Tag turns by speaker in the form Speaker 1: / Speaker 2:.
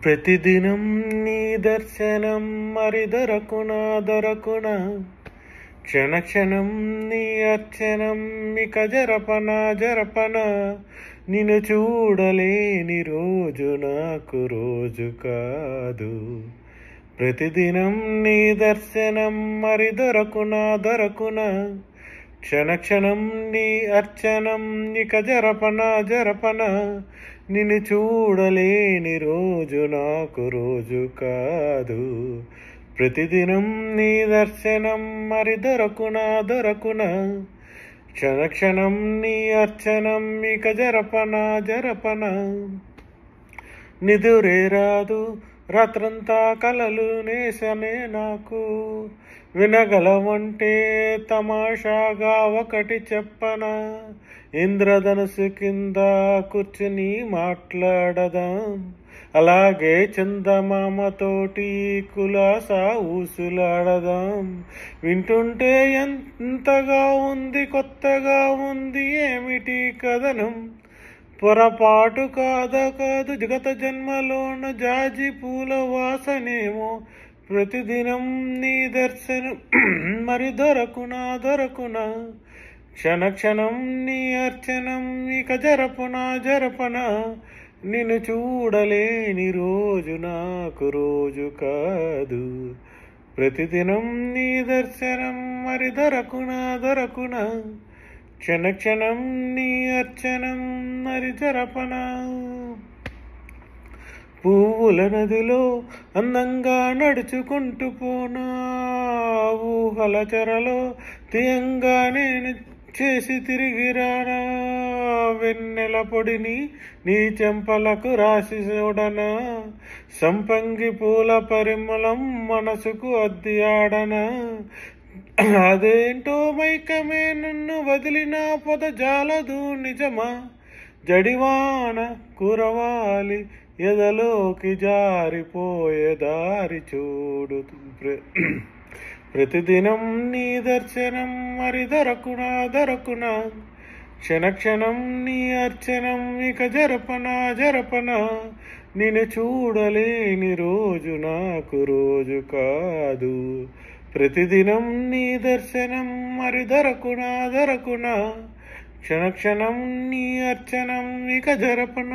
Speaker 1: ప్రతిదినం నీ దర్శనం మరి దొరకున క్షణ క్షణం నీ అర్చనం ఇక జరపన నిన్ను చూడలేని రోజు నాకు రోజు కాదు. ప్రతిదినం నీ దర్శనం మరి దొరకున క్షణ క్షణం నీ అర్చనం ఇక జరపన నిన్ను చూడలేని రోజు నాకు రోజు కాదు. ప్రతిదినం నీ దర్శనం మరి దొరకున క్షణ క్షణం నీ అర్చనం ఇక జరపన నిదురే రాదు రాత్రంతా కలలు నేసనే నాకు. వినగలవంటే తమాషాగా ఒకటి చెప్పనా, ఇంద్రధనుసు కింద కూర్చుని మాట్లాడదాం, అలాగే చందమామతోటి కులాసా ఊసులాడదాం. వింటుంటే ఎంతగా ఉంది కొత్తగా ఉంది ఏమిటి కథనం, పొరపాటు కాదు జగత జన్మలోన జాజి పూల వాసనేమో. ప్రతిదినం నీ దర్శనం మరి దొరకున క్షణ క్షణం నీ అర్చనం ఇక జరపన నిన్ను చూడలేని రోజు నాకు రోజు కాదు. ప్రతిదినం నీ దర్శనం మరి దొరకున క్షణ క్షణం నీ అర్చనం మరి జరపన. పువ్వుల నదిలో అందంగా నడుచుకుంటూ పోనా, ఊహల చెరలో తీయంగా నేను చేసి తిరిగి రానా. వెన్నెల పొడిని నీ చెంపలకు రాసి చూడనా, సంపంగి పూల పరిమళం మనసుకు అద్ది ఆడనా. అదేంటో మైకమే నన్ను వదిలిన పొద జాలదు నిజమా, జడివాన కురవాలి ఎదలోకి జారిపోయే దారి చూడు. ప్రతిదినం నీ దర్శనం మరి దొరకున క్షణ క్షణం నీ అర్చనం ఇక జరపన నిన్ను చూడలేని రోజు నాకు రోజు కాదు. ప్రతిదినం నీ దర్శనం మరి దొరకున క్షణ క్షణం నీ అర్చనం ఇక జరపన.